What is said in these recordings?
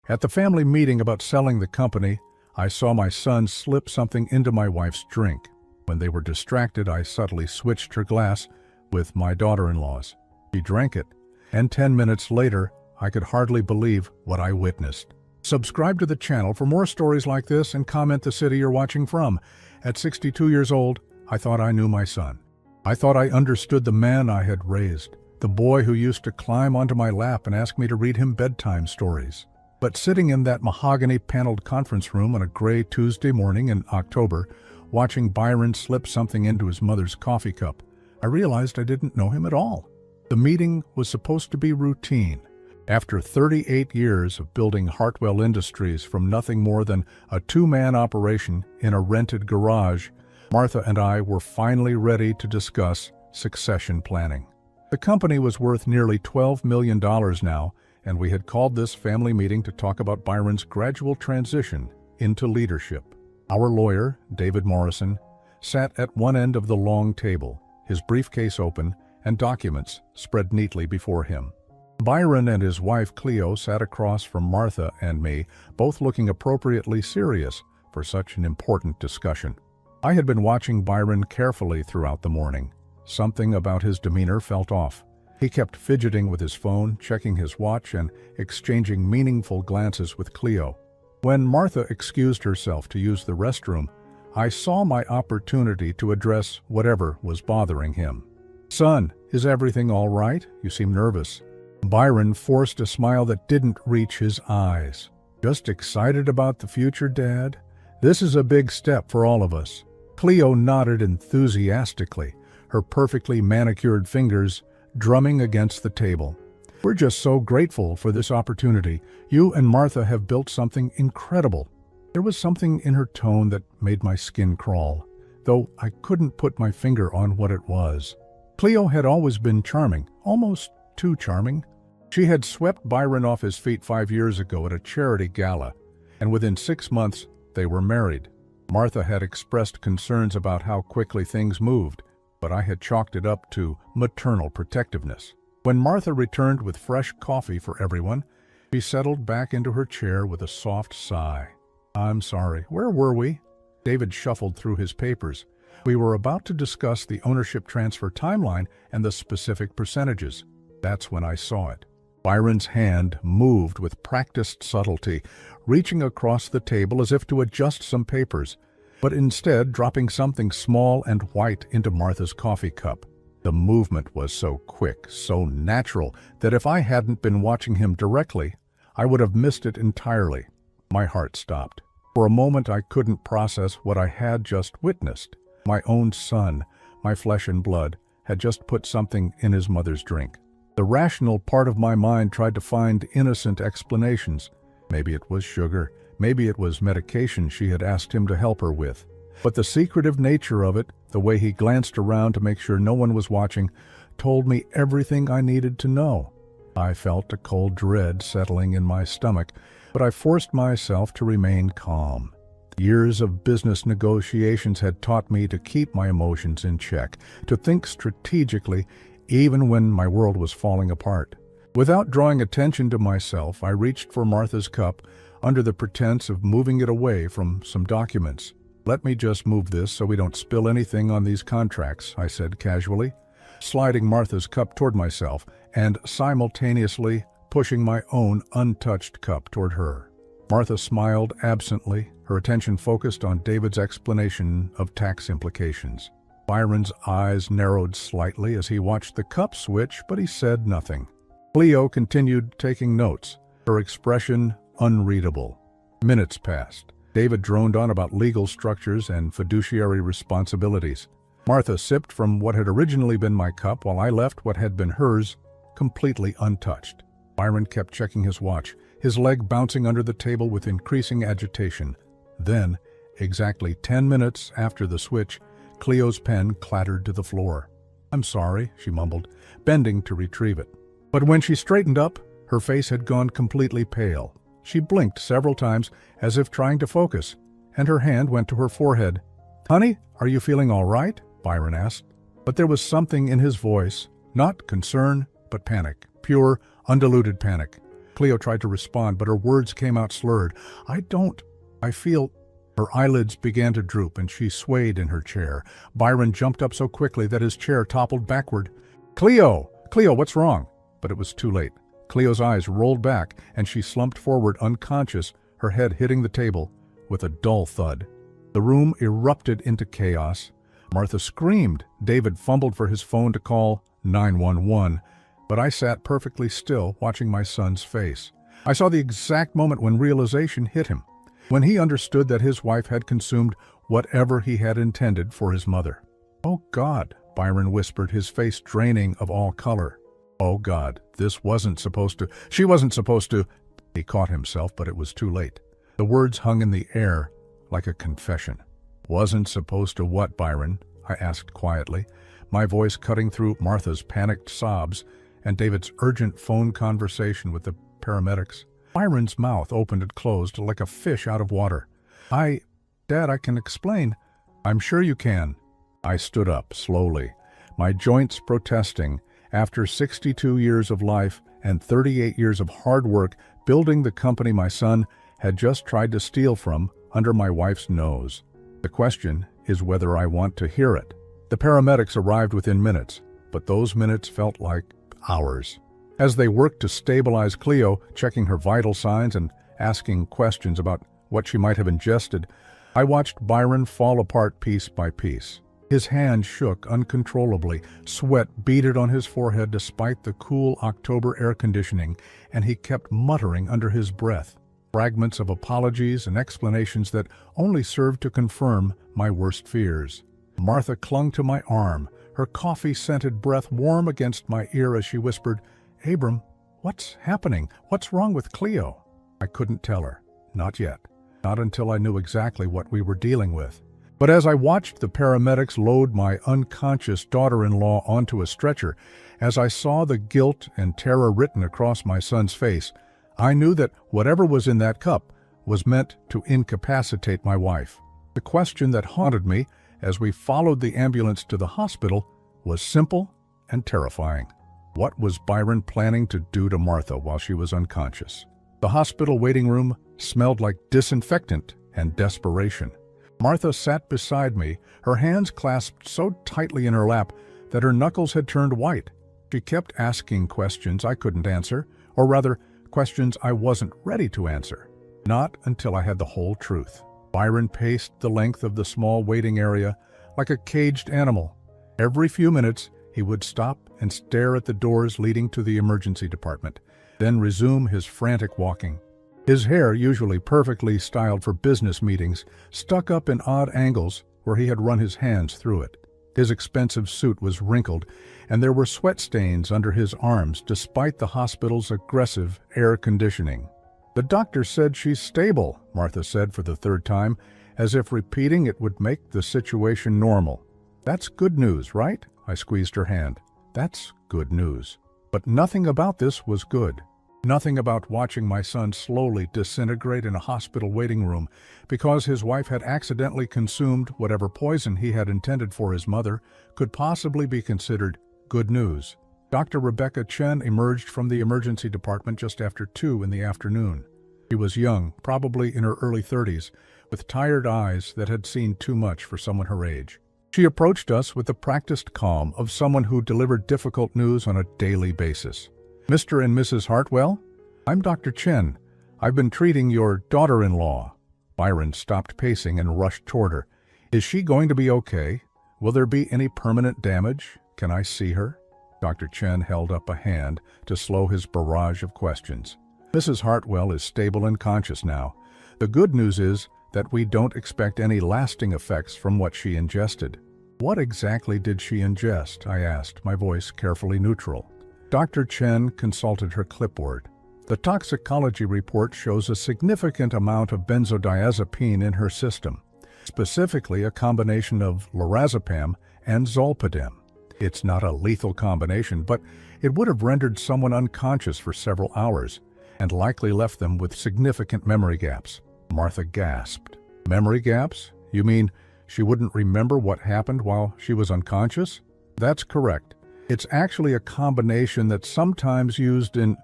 At the family meeting about selling the company, I saw my son slip something into my wife's drink. When they were distracted, I subtly switched her glass with my daughter-in-law's. She drank it, and 10 minutes later, I could hardly believe what I witnessed. Subscribe to the channel for more stories like this and comment the city you're watching from. At 62 years old, I thought I knew my son. I thought I understood the man I had raised, the boy who used to climb onto my lap and ask me to read him bedtime stories. But sitting in that mahogany-paneled conference room on a gray Tuesday morning in October, watching Byron slip something into his mother's coffee cup, I realized I didn't know him at all. The meeting was supposed to be routine. After 38 years of building Hartwell Industries from nothing more than a two-man operation in a rented garage, Martha and I were finally ready to discuss succession planning. The company was worth nearly $12 million now, and we had called this family meeting to talk about Byron's gradual transition into leadership. Our lawyer, David Morrison, sat at one end of the long table, his briefcase open and documents spread neatly before him. Byron and his wife Cleo sat across from Martha and me, both looking appropriately serious for such an important discussion. I had been watching Byron carefully throughout the morning. Something about his demeanor felt off. He kept fidgeting with his phone, checking his watch, and exchanging meaningful glances with Cleo. When Martha excused herself to use the restroom, I saw my opportunity to address whatever was bothering him. "Son, is everything all right? You seem nervous." Byron forced a smile that didn't reach his eyes. "Just excited about the future, Dad? This is a big step for all of us." Cleo nodded enthusiastically, her perfectly manicured fingers drumming against the table. "We're just so grateful for this opportunity. You and Martha have built something incredible." There was something in her tone that made my skin crawl, though I couldn't put my finger on what it was. Cleo had always been charming, almost too charming. She had swept Byron off his feet 5 years ago at a charity gala, and within 6 months they were married. Martha had expressed concerns about how quickly things moved, but I had chalked it up to maternal protectiveness. When Martha returned with fresh coffee for everyone, she settled back into her chair with a soft sigh. "I'm sorry, where were we?" David shuffled through his papers. We were about to discuss the ownership transfer timeline and the specific percentages. That's when I saw it. Byron's hand moved with practiced subtlety, reaching across the table as if to adjust some papers, but instead dropping something small and white into Martha's coffee cup. The movement was so quick, so natural, that if I hadn't been watching him directly, I would have missed it entirely. My heart stopped. For a moment I couldn't process what I had just witnessed. My own son, my flesh and blood, had just put something in his mother's drink. The rational part of my mind tried to find innocent explanations. Maybe it was sugar. Maybe it was medication she had asked him to help her with. But the secretive nature of it, the way he glanced around to make sure no one was watching, told me everything I needed to know. I felt a cold dread settling in my stomach, but I forced myself to remain calm. Years of business negotiations had taught me to keep my emotions in check, to think strategically even when my world was falling apart. Without drawing attention to myself, I reached for Martha's cup under the pretense of moving it away from some documents. "Let me just move this so we don't spill anything on these contracts," I said casually, sliding Martha's cup toward myself and simultaneously pushing my own untouched cup toward her. Martha smiled absently, her attention focused on David's explanation of tax implications. Byron's eyes narrowed slightly as he watched the cup switch, but he said nothing. Cleo continued taking notes, her expression unreadable. Minutes passed. David droned on about legal structures and fiduciary responsibilities. Martha sipped from what had originally been my cup while I left what had been hers completely untouched. Byron kept checking his watch, his leg bouncing under the table with increasing agitation. Then, exactly 10 minutes after the switch, Cleo's pen clattered to the floor. "I'm sorry," she mumbled, bending to retrieve it. But when she straightened up, her face had gone completely pale. She blinked several times as if trying to focus, and her hand went to her forehead. "Honey, are you feeling all right?" Byron asked. But there was something in his voice, not concern, but panic, pure, undiluted panic. Cleo tried to respond, but her words came out slurred. I feel... Her eyelids began to droop, and she swayed in her chair. Byron jumped up so quickly that his chair toppled backward. Cleo! Cleo, what's wrong? But it was too late. Cleo's eyes rolled back, and she slumped forward unconscious, her head hitting the table with a dull thud. The room erupted into chaos. Martha screamed. David fumbled for his phone to call 911, but I sat perfectly still, watching my son's face. I saw the exact moment when realization hit him, when he understood that his wife had consumed whatever he had intended for his mother. "Oh God," Byron whispered, his face draining of all color. "Oh God, she wasn't supposed to..." He caught himself, but it was too late. The words hung in the air like a confession. "Wasn't supposed to what, Byron?" I asked quietly, my voice cutting through Martha's panicked sobs and David's urgent phone conversation with the paramedics. Byron's mouth opened and closed like a fish out of water. Dad, I can explain." "I'm sure you can." I stood up slowly, my joints protesting. After 62 years of life and 38 years of hard work building the company my son had just tried to steal from under my wife's nose. The question is whether I want to hear it. The paramedics arrived within minutes, but those minutes felt like hours. As they worked to stabilize Cleo, checking her vital signs and asking questions about what she might have ingested, I watched Byron fall apart piece by piece. His hand shook uncontrollably, sweat beaded on his forehead despite the cool October air conditioning, and he kept muttering under his breath, fragments of apologies and explanations that only served to confirm my worst fears. Martha clung to my arm, her coffee-scented breath warm against my ear as she whispered, "Abram, what's happening? What's wrong with Cleo?" I couldn't tell her. Not yet. Not until I knew exactly what we were dealing with. But as I watched the paramedics load my unconscious daughter-in-law onto a stretcher, as I saw the guilt and terror written across my son's face, I knew that whatever was in that cup was meant to incapacitate my wife. The question that haunted me as we followed the ambulance to the hospital was simple and terrifying. What was Byron planning to do to Martha while she was unconscious? The hospital waiting room smelled like disinfectant and desperation. Martha sat beside me, her hands clasped so tightly in her lap that her knuckles had turned white. She kept asking questions I couldn't answer, or rather, questions I wasn't ready to answer. Not until I had the whole truth. Byron paced the length of the small waiting area like a caged animal. Every few minutes, he would stop and stare at the doors leading to the emergency department, then resume his frantic walking. His hair, usually perfectly styled for business meetings, stuck up in odd angles where he had run his hands through it. His expensive suit was wrinkled, and there were sweat stains under his arms despite the hospital's aggressive air conditioning. "The doctor said she's stable," Martha said for the third time, as if repeating it would make the situation normal. "That's good news, right?" I squeezed her hand. "That's good news." But nothing about this was good. Nothing about watching my son slowly disintegrate in a hospital waiting room because his wife had accidentally consumed whatever poison he had intended for his mother could possibly be considered good news. Dr. Rebecca Chen emerged from the emergency department just after 2 in the afternoon. She was young, probably in her early 30s, with tired eyes that had seen too much for someone her age. She approached us with the practiced calm of someone who delivered difficult news on a daily basis. "Mr. and Mrs. Hartwell? I'm Dr. Chen. I've been treating your daughter-in-law." Byron stopped pacing and rushed toward her. "Is she going to be okay? Will there be any permanent damage? Can I see her?" Dr. Chen held up a hand to slow his barrage of questions. "Mrs. Hartwell is stable and conscious now. The good news is that we don't expect any lasting effects from what she ingested." "What exactly did she ingest?" I asked, my voice carefully neutral. Dr. Chen consulted her clipboard. "The toxicology report shows a significant amount of benzodiazepine in her system, specifically a combination of lorazepam and zolpidem. It's not a lethal combination, but it would have rendered someone unconscious for several hours and likely left them with significant memory gaps." Martha gasped. "Memory gaps? You mean she wouldn't remember what happened while she was unconscious?" "That's correct. It's actually a combination that's sometimes used in..."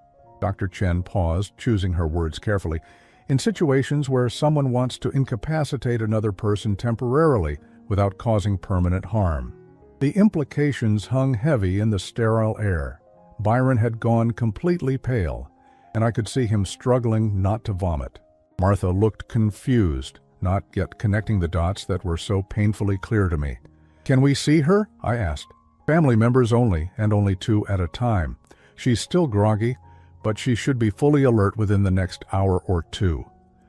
Dr. Chen paused, choosing her words carefully. In situations where someone wants to incapacitate another person temporarily without causing permanent harm. The implications hung heavy in the sterile air. Byron had gone completely pale, and I could see him struggling not to vomit. Martha looked confused, not yet connecting the dots that were so painfully clear to me. "Can we see her?" I asked. "Family members only, and only 2 at a time. She's still groggy, but she should be fully alert within the next hour or 2.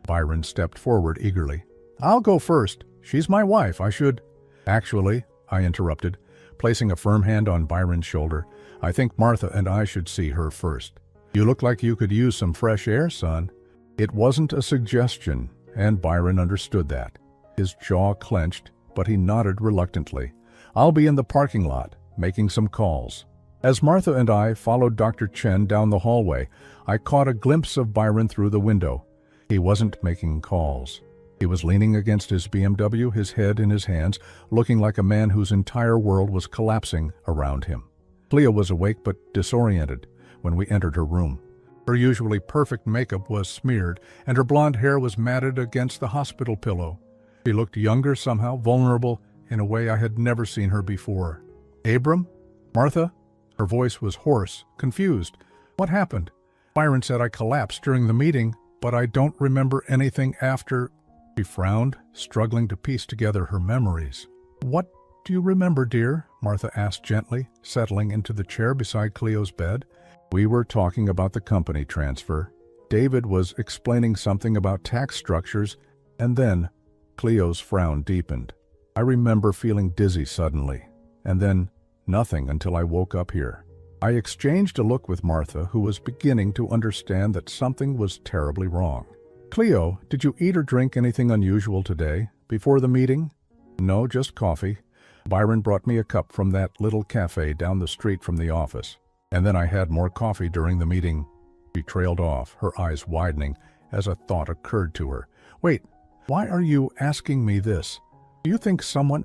Byron stepped forward eagerly. "I'll go first. She's my wife. I should—" "Actually," I interrupted, placing a firm hand on Byron's shoulder, "I think Martha and I should see her first. You look like you could use some fresh air, son." It wasn't a suggestion, and Byron understood that. His jaw clenched, but he nodded reluctantly. "I'll be in the parking lot, making some calls." As Martha and I followed Dr. Chen down the hallway, I caught a glimpse of Byron through the window. He wasn't making calls. He was leaning against his BMW, his head in his hands, looking like a man whose entire world was collapsing around him. Cleo was awake but disoriented when we entered her room. Her usually perfect makeup was smeared, and her blonde hair was matted against the hospital pillow. She looked younger somehow, vulnerable, in a way I had never seen her before. "Abram? Martha?" Her voice was hoarse, confused. "What happened?" "Byron said I collapsed during the meeting, but I don't remember anything after." She frowned, struggling to piece together her memories. "What do you remember, dear?" Martha asked gently, settling into the chair beside Cleo's bed. "We were talking about the company transfer. David was explaining something about tax structures, and then—" Cleo's frown deepened. "I remember feeling dizzy suddenly, and then nothing until I woke up here." I exchanged a look with Martha, who was beginning to understand that something was terribly wrong. "Cleo, did you eat or drink anything unusual today, before the meeting?" "No, just coffee. Byron brought me a cup from that little cafe down the street from the office. And then I had more coffee during the meeting." She trailed off, her eyes widening as a thought occurred to her. "Wait, why are you asking me this? Do you think someone—"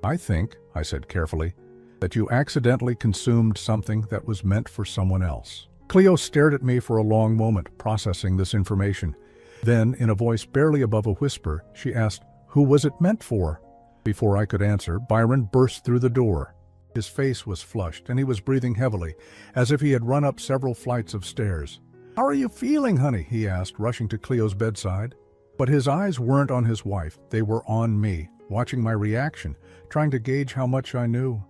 "I think," I said carefully, "that you accidentally consumed something that was meant for someone else." Cleo stared at me for a long moment, processing this information. Then, in a voice barely above a whisper, she asked, "Who was it meant for?" Before I could answer, Byron burst through the door. His face was flushed, and he was breathing heavily, as if he had run up several flights of stairs. "How are you feeling, honey?" he asked, rushing to Cleo's bedside. But his eyes weren't on his wife. They were on me, watching my reaction, trying to gauge how much I knew.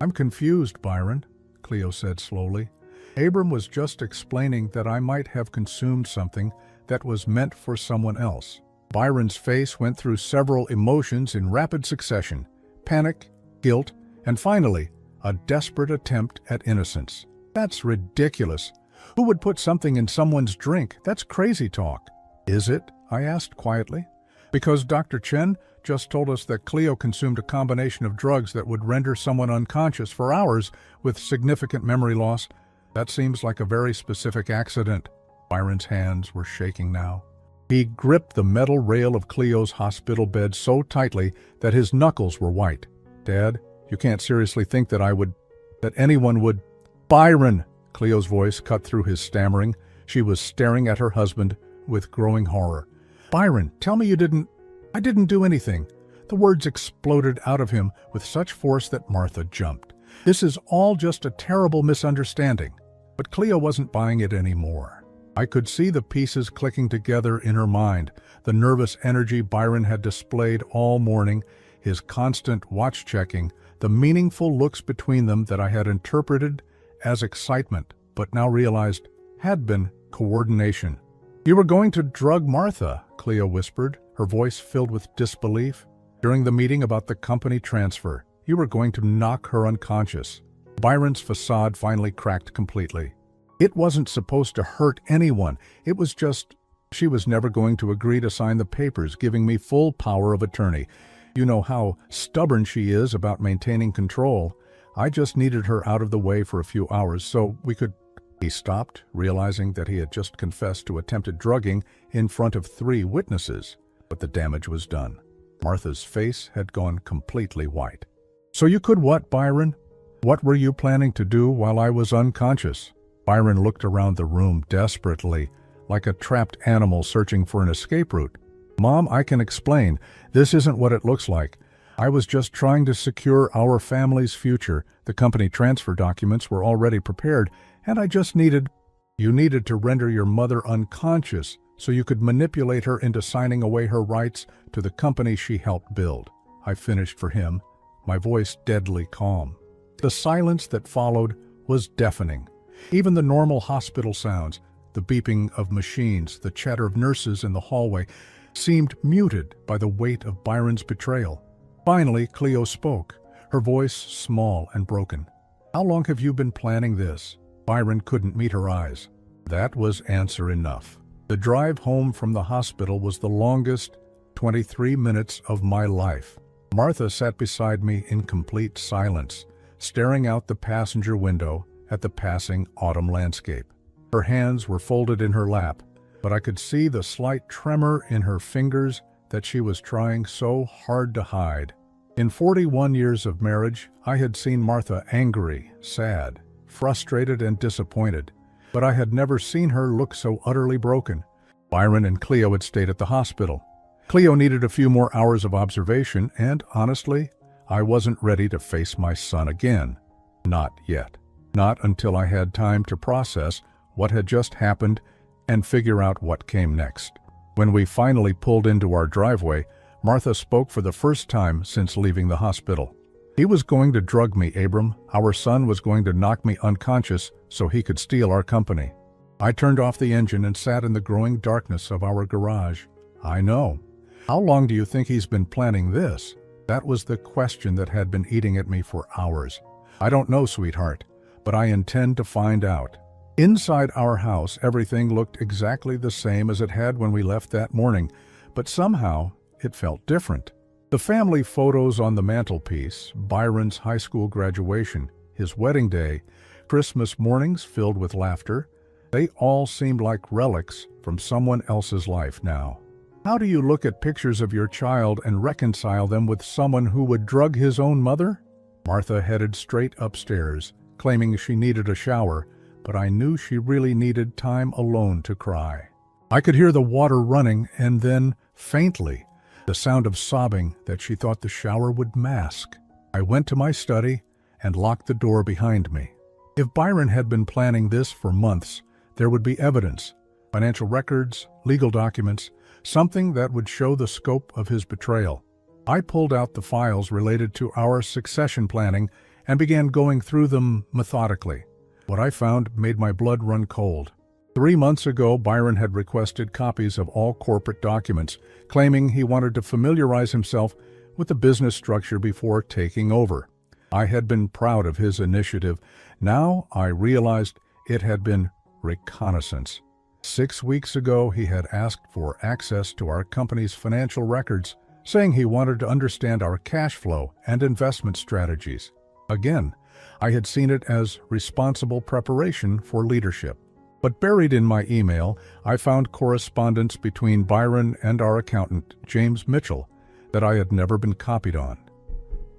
"I'm confused, Byron," Cleo said slowly. "Abram was just explaining that I might have consumed something that was meant for someone else." Byron's face went through several emotions in rapid succession: panic, guilt, and finally, a desperate attempt at innocence. "That's ridiculous. Who would put something in someone's drink? That's crazy talk." "Is it?" I asked quietly. "Because Dr. Chen just told us that Cleo consumed a combination of drugs that would render someone unconscious for hours with significant memory loss. That seems like a very specific accident." Byron's hands were shaking now. He gripped the metal rail of Cleo's hospital bed so tightly that his knuckles were white. "Dad, you can't seriously think that anyone would—" "Byron!" Cleo's voice cut through his stammering. She was staring at her husband with growing horror. "Byron, tell me you didn't—" "I didn't do anything." The words exploded out of him with such force that Martha jumped. "This is all just a terrible misunderstanding." But Cleo wasn't buying it anymore. I could see the pieces clicking together in her mind, the nervous energy Byron had displayed all morning, his constant watch-checking, the meaningful looks between them that I had interpreted as excitement, but now realized had been coordination. "You were going to drug Martha," Cleo whispered, her voice filled with disbelief. "During the meeting about the company transfer, you were going to knock her unconscious." Byron's facade finally cracked completely. "It wasn't supposed to hurt anyone. It was just—" "She was never going to agree to sign the papers giving me full power of attorney. You know how stubborn she is about maintaining control. I just needed her out of the way for a few hours so we could—" He stopped, realizing that he had just confessed to attempted drugging in front of 3 witnesses. But the damage was done. Martha's face had gone completely white. "So you could what, Byron? What were you planning to do while I was unconscious?" Byron looked around the room desperately, like a trapped animal searching for an escape route. "Mom, I can explain. This isn't what it looks like. I was just trying to secure our family's future. The company transfer documents were already prepared, and I just needed—" "You needed to render your mother unconscious so you could manipulate her into signing away her rights to the company she helped build," I finished for him, my voice deadly calm. The silence that followed was deafening. Even the normal hospital sounds, the beeping of machines, the chatter of nurses in the hallway, seemed muted by the weight of Byron's betrayal. Finally, Cleo spoke, her voice small and broken. "How long have you been planning this?" Byron couldn't meet her eyes. That was answer enough. The drive home from the hospital was the longest 23 minutes of my life. Martha sat beside me in complete silence, staring out the passenger window at the passing autumn landscape. Her hands were folded in her lap, but I could see the slight tremor in her fingers that she was trying so hard to hide. In 41 years of marriage, I had seen Martha angry, sad, frustrated, and disappointed, but I had never seen her look so utterly broken. Byron and Cleo had stayed at the hospital. Cleo needed a few more hours of observation, and honestly, I wasn't ready to face my son again. Not yet. Not until I had time to process what had just happened and figure out what came next. When we finally pulled into our driveway, Martha spoke for the first time since leaving the hospital. "He was going to drug me, Abram. Our son was going to knock me unconscious so he could steal our company." I turned off the engine and sat in the growing darkness of our garage. "I know. How long do you think he's been planning this?" That was the question that had been eating at me for hours. "I don't know, sweetheart, but I intend to find out." Inside our house, everything looked exactly the same as it had when we left that morning, but somehow it felt different. The family photos on the mantelpiece, Byron's high school graduation, his wedding day, Christmas mornings filled with laughter, they all seemed like relics from someone else's life now. How do you look at pictures of your child and reconcile them with someone who would drug his own mother? Martha headed straight upstairs, claiming she needed a shower, but I knew she really needed time alone to cry. I could hear the water running and then, faintly, the sound of sobbing that she thought the shower would mask. I went to my study and locked the door behind me. If Byron had been planning this for months, there would be evidence, financial records, legal documents, something that would show the scope of his betrayal. I pulled out the files related to our succession planning and began going through them methodically. What I found made my blood run cold. 3 months ago, Byron had requested copies of all corporate documents, claiming he wanted to familiarize himself with the business structure before taking over. I had been proud of his initiative. Now I realized it had been reconnaissance. 6 weeks ago, he had asked for access to our company's financial records, saying he wanted to understand our cash flow and investment strategies. Again, I had seen it as responsible preparation for leadership. But buried in my email, I found correspondence between Byron and our accountant, James Mitchell, that I had never been copied on.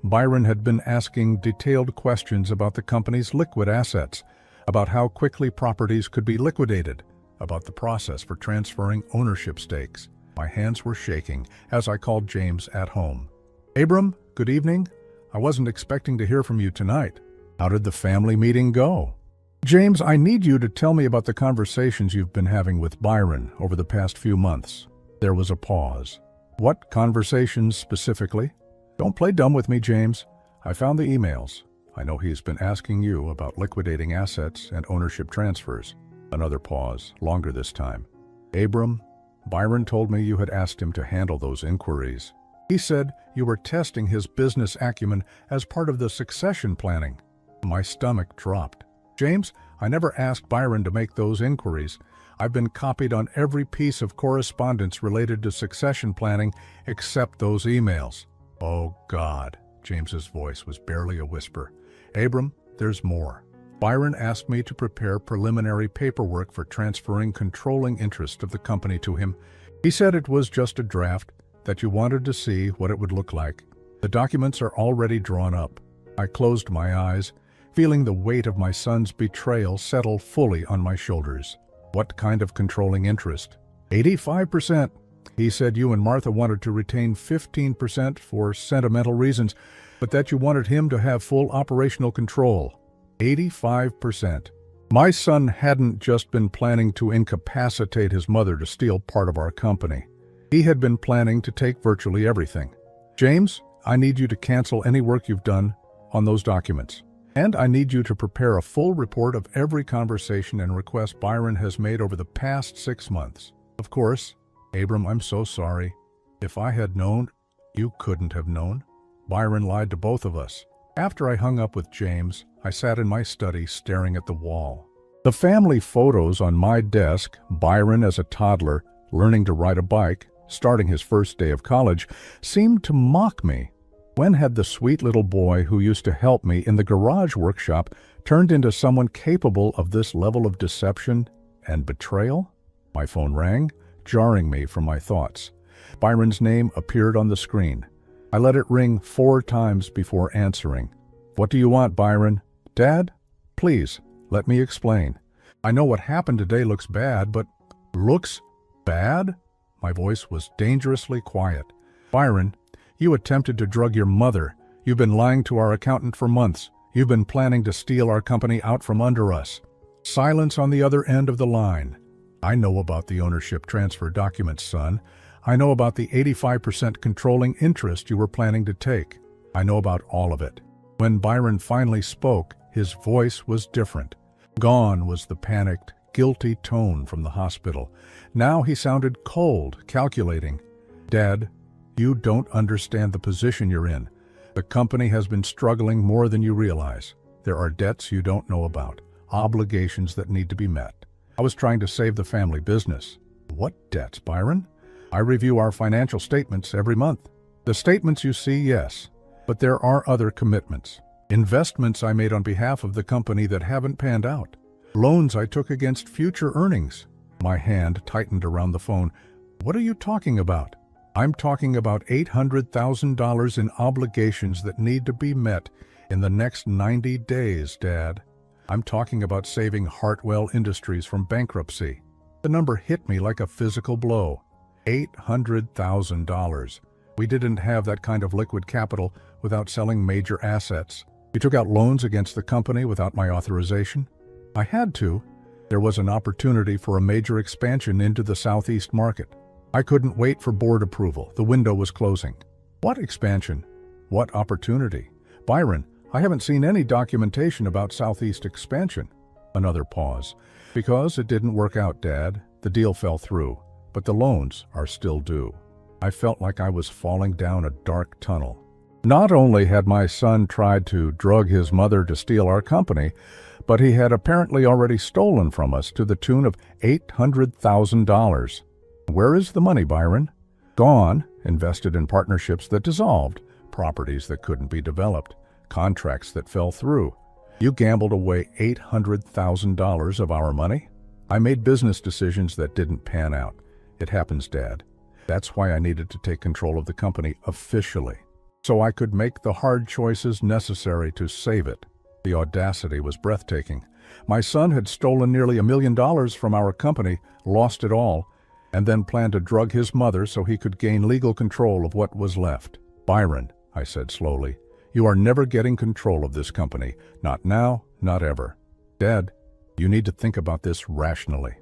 Byron had been asking detailed questions about the company's liquid assets, about how quickly properties could be liquidated, about the process for transferring ownership stakes. My hands were shaking as I called James at home. "Abram, good evening. I wasn't expecting to hear from you tonight. How did the family meeting go?" "James, I need you to tell me about the conversations you've been having with Byron over the past few months." There was a pause. "What conversations specifically?" "Don't play dumb with me, James. I found the emails. I know he's been asking you about liquidating assets and ownership transfers." Another pause, longer this time. "Abram, Byron told me you had asked him to handle those inquiries. He said you were testing his business acumen as part of the succession planning." My stomach dropped. "James, I never asked Byron to make those inquiries. I've been copied on every piece of correspondence related to succession planning except those emails." "Oh, God," James's voice was barely a whisper. "Abram, there's more. Byron asked me to prepare preliminary paperwork for transferring controlling interest of the company to him. He said it was just a draft, that you wanted to see what it would look like. The documents are already drawn up." I closed my eyes, feeling the weight of my son's betrayal settle fully on my shoulders. What kind of controlling interest? 85%. He said you and Martha wanted to retain 15% for sentimental reasons, but that you wanted him to have full operational control. 85%. My son hadn't just been planning to incapacitate his mother to steal part of our company. He had been planning to take virtually everything. James, I need you to cancel any work you've done on those documents. And I need you to prepare a full report of every conversation and request Byron has made over the past 6 months. Of course, Abram, I'm so sorry. If I had known, you couldn't have known. Byron lied to both of us. After I hung up with James, I sat in my study staring at the wall. The family photos on my desk, Byron as a toddler, learning to ride a bike, starting his first day of college, seemed to mock me. When had the sweet little boy who used to help me in the garage workshop turned into someone capable of this level of deception and betrayal? My phone rang, jarring me from my thoughts. Byron's name appeared on the screen. I let it ring 4 times before answering. What do you want, Byron? Dad? Please, let me explain. I know what happened today looks bad, but looks bad? My voice was dangerously quiet. Byron, you attempted to drug your mother. You've been lying to our accountant for months. You've been planning to steal our company out from under us. Silence on the other end of the line. I know about the ownership transfer documents, son. I know about the 85% controlling interest you were planning to take. I know about all of it. When Byron finally spoke, his voice was different. Gone was the panicked, guilty tone from the hospital. Now he sounded cold, calculating. Dad, you don't understand the position you're in. The company has been struggling more than you realize. There are debts you don't know about, obligations that need to be met. I was trying to save the family business. What debts, Byron? I review our financial statements every month. The statements you see, yes, but there are other commitments. Investments I made on behalf of the company that haven't panned out. Loans I took against future earnings. My hand tightened around the phone. What are you talking about? I'm talking about $800,000 in obligations that need to be met in the next 90 days, Dad. I'm talking about saving Hartwell Industries from bankruptcy. The number hit me like a physical blow. $800,000. We didn't have that kind of liquid capital without selling major assets. You took out loans against the company without my authorization. I had to. There was an opportunity for a major expansion into the Southeast market. I couldn't wait for board approval. The window was closing. What expansion? What opportunity? Byron, I haven't seen any documentation about Southeast expansion. Another pause. Because it didn't work out, Dad. The deal fell through, but the loans are still due. I felt like I was falling down a dark tunnel. Not only had my son tried to drug his mother to steal our company, but he had apparently already stolen from us to the tune of $800,000. Where is the money, Byron? Gone, invested in partnerships that dissolved, properties that couldn't be developed, contracts that fell through. You gambled away $800,000 of our money? I made business decisions that didn't pan out. It happens, Dad. That's why I needed to take control of the company officially, so I could make the hard choices necessary to save it. The audacity was breathtaking. My son had stolen nearly $1 million from our company, lost it all, and then planned to drug his mother so he could gain legal control of what was left. Byron, I said slowly, you are never getting control of this company. Not now, not ever. Dad, you need to think about this rationally.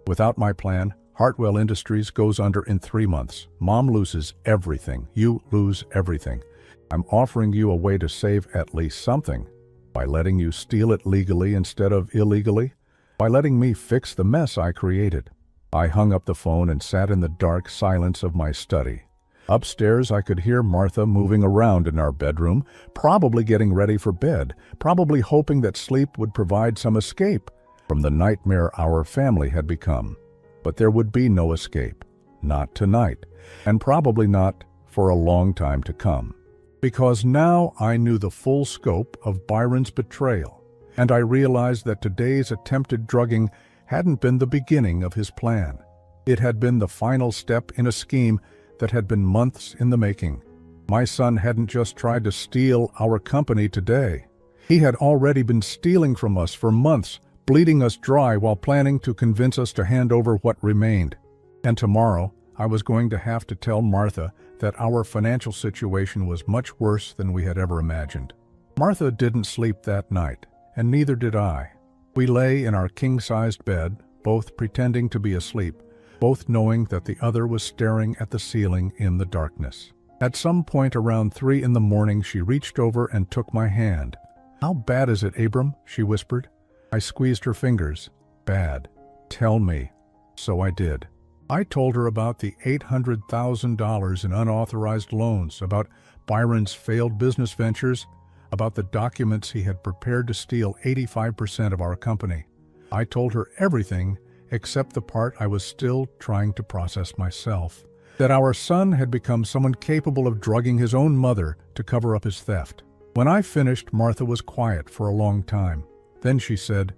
Without my plan, Hartwell Industries goes under in 3 months. Mom loses everything. You lose everything. I'm offering you a way to save at least something. By letting you steal it legally instead of illegally. By letting me fix the mess I created. I hung up the phone and sat in the dark silence of my study. Upstairs, I could hear Martha moving around in our bedroom, probably getting ready for bed, probably hoping that sleep would provide some escape from the nightmare our family had become. But there would be no escape. Not tonight, and probably not for a long time to come. Because now I knew the full scope of Byron's betrayal, and I realized that today's attempted drugging hadn't been the beginning of his plan. It had been the final step in a scheme that had been months in the making. My son hadn't just tried to steal our company today. He had already been stealing from us for months, bleeding us dry while planning to convince us to hand over what remained. And tomorrow, I was going to have to tell Martha that our financial situation was much worse than we had ever imagined. Martha didn't sleep that night, and neither did I. We lay in our king-sized bed, both pretending to be asleep, both knowing that the other was staring at the ceiling in the darkness. At some point around 3 in the morning, she reached over and took my hand. "How bad is it, Abram?" she whispered. I squeezed her fingers. "Bad. Tell me." So I did. I told her about the $800,000 in unauthorized loans, about Byron's failed business ventures, about the documents he had prepared to steal 85% of our company. I told her everything except the part I was still trying to process myself, that our son had become someone capable of drugging his own mother to cover up his theft. When I finished, Martha was quiet for a long time. Then she said,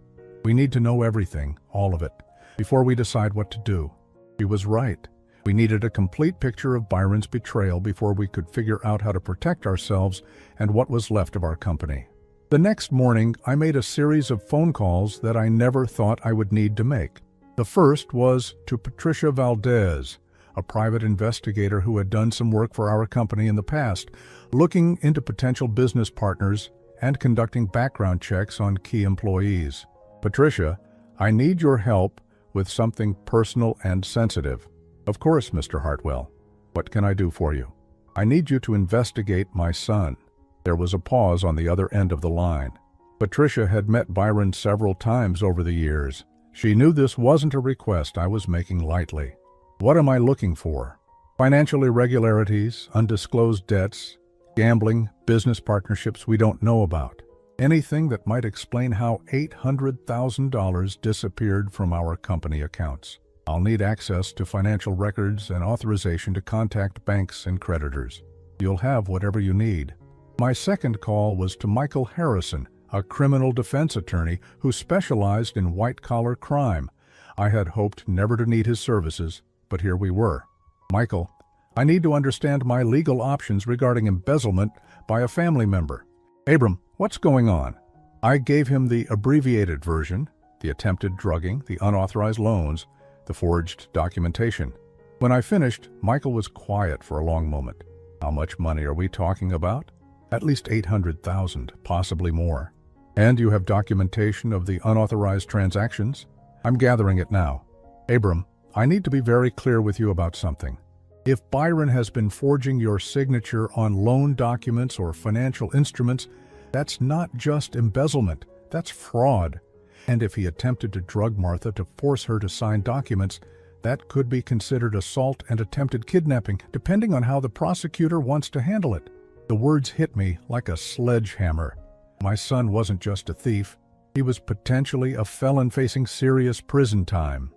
"We need to know everything, all of it, before we decide what to do." She was right. We needed a complete picture of Byron's betrayal before we could figure out how to protect ourselves and what was left of our company. The next morning, I made a series of phone calls that I never thought I would need to make. The first was to Patricia Valdez, a private investigator who had done some work for our company in the past, looking into potential business partners and conducting background checks on key employees. "Patricia, I need your help with something personal and sensitive." "Of course, Mr. Hartwell. What can I do for you?" "I need you to investigate my son." There was a pause on the other end of the line. Patricia had met Byron several times over the years. She knew this wasn't a request I was making lightly. "What am I looking for?" "Financial irregularities, undisclosed debts, gambling, business partnerships we don't know about. Anything that might explain how $800,000 disappeared from our company accounts. I'll need access to financial records and authorization to contact banks and creditors. You'll have whatever you need." My second call was to Michael Harrison, a criminal defense attorney who specialized in white-collar crime. I had hoped never to need his services, but here we were. "Michael, I need to understand my legal options regarding embezzlement by a family member." "Abram, what's going on?" I gave him the abbreviated version, the attempted drugging, the unauthorized loans, the forged documentation. When I finished, Michael was quiet for a long moment. "How much money are we talking about?" "At least $800,000, possibly more." "And you have documentation of the unauthorized transactions?" "I'm gathering it now." "Abram, I need to be very clear with you about something. If Byron has been forging your signature on loan documents or financial instruments, that's not just embezzlement, that's fraud. And if he attempted to drug Martha to force her to sign documents, that could be considered assault and attempted kidnapping, depending on how the prosecutor wants to handle it." The words hit me like a sledgehammer. My son wasn't just a thief. He was potentially a felon facing serious prison time.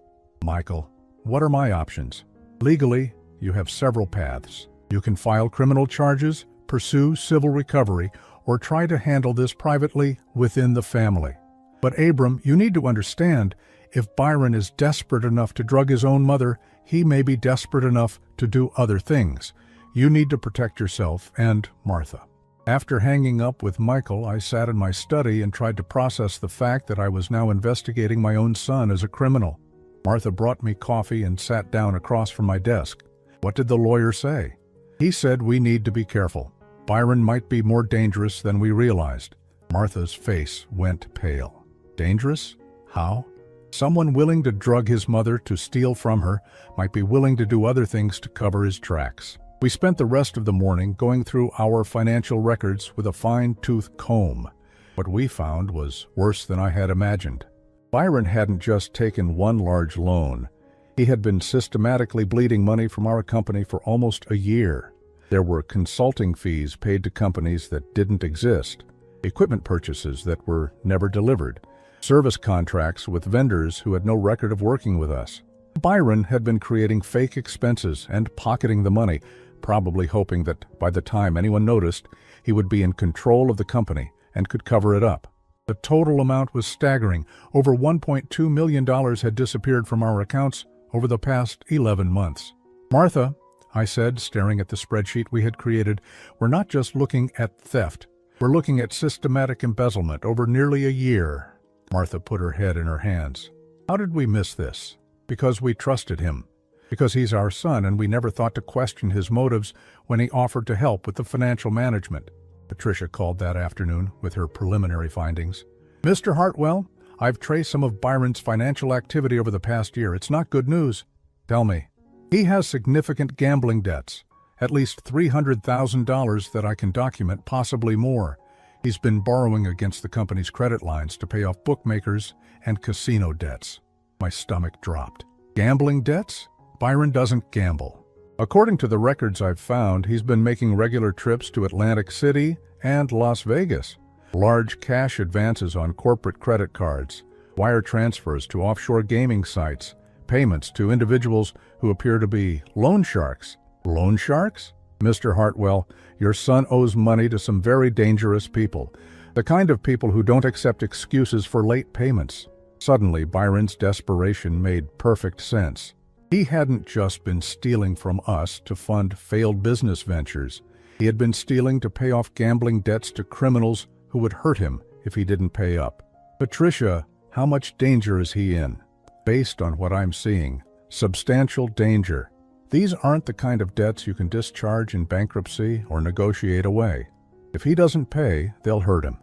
"Michael, what are my options?" "Legally, you have several paths. You can file criminal charges, pursue civil recovery, or try to handle this privately within the family. But Abram, you need to understand, if Byron is desperate enough to drug his own mother, he may be desperate enough to do other things. You need to protect yourself and Martha." After hanging up with Michael, I sat in my study and tried to process the fact that I was now investigating my own son as a criminal. Martha brought me coffee and sat down across from my desk. "What did the lawyer say?" "He said we need to be careful. Byron might be more dangerous than we realized." Martha's face went pale. "Dangerous? How?" "Someone willing to drug his mother to steal from her might be willing to do other things to cover his tracks." We spent the rest of the morning going through our financial records with a fine-tooth comb. What we found was worse than I had imagined. Byron hadn't just taken one large loan. He had been systematically bleeding money from our company for almost a year. There were consulting fees paid to companies that didn't exist, equipment purchases that were never delivered, service contracts with vendors who had no record of working with us. Byron had been creating fake expenses and pocketing the money, probably hoping that by the time anyone noticed, he would be in control of the company and could cover it up. The total amount was staggering. Over $1.2 million had disappeared from our accounts over the past 11 months. "Martha," I said, staring at the spreadsheet we had created, "we're not just looking at theft. We're looking at systematic embezzlement over nearly a year." Martha put her head in her hands. "How did we miss this? Because we trusted him. Because he's our son and we never thought to question his motives when he offered to help with the financial management." Patricia called that afternoon with her preliminary findings. "Mr. Hartwell, I've traced some of Byron's financial activity over the past year. It's not good news." "Tell me." "He has significant gambling debts. At least $300,000 that I can document, possibly more. He's been borrowing against the company's credit lines to pay off bookmakers and casino debts." My stomach dropped. "Gambling debts? Byron doesn't gamble. According to the records I've found, he's been making regular trips to Atlantic City and Las Vegas. Large cash advances on corporate credit cards, wire transfers to offshore gaming sites, payments to individuals who appear to be loan sharks." "Loan sharks?" "Mr. Hartwell, your son owes money to some very dangerous people, the kind of people who don't accept excuses for late payments." Suddenly, Byron's desperation made perfect sense. He hadn't just been stealing from us to fund failed business ventures. He had been stealing to pay off gambling debts to criminals who would hurt him if he didn't pay up. "Patricia, how much danger is he in?" "Based on what I'm seeing, substantial danger. These aren't the kind of debts you can discharge in bankruptcy or negotiate away. If he doesn't pay, they'll hurt him.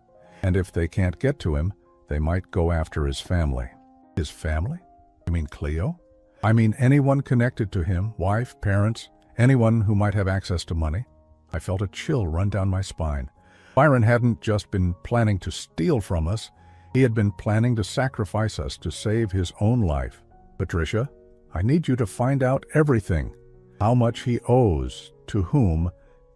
And if they can't get to him, they might go after his family." "His family? You mean Cleo?" "I mean anyone connected to him, wife, parents, anyone who might have access to money." I felt a chill run down my spine. Byron hadn't just been planning to steal from us, he had been planning to sacrifice us to save his own life. "Patricia, I need you to find out everything. How much he owes, to whom,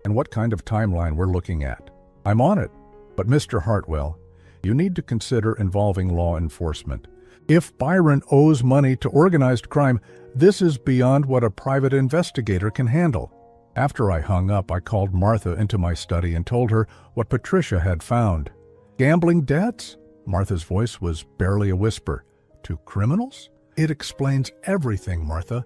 and what kind of timeline we're looking at." "I'm on it. But Mr. Hartwell, you need to consider involving law enforcement. If Byron owes money to organized crime, this is beyond what a private investigator can handle." After I hung up, I called Martha into my study and told her what Patricia had found. "Gambling debts?" Martha's voice was barely a whisper. "To criminals? It explains everything, Martha.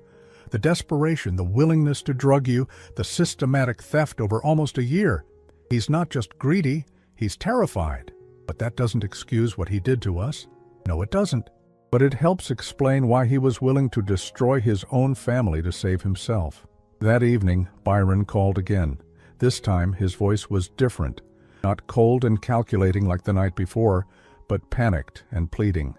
The desperation, the willingness to drug you, the systematic theft over almost a year. He's not just greedy, he's terrified. But that doesn't excuse what he did to us. No, it doesn't. But it helps explain why he was willing to destroy his own family to save himself." That evening, Byron called again. This time, his voice was different. Not cold and calculating like the night before, but panicked and pleading.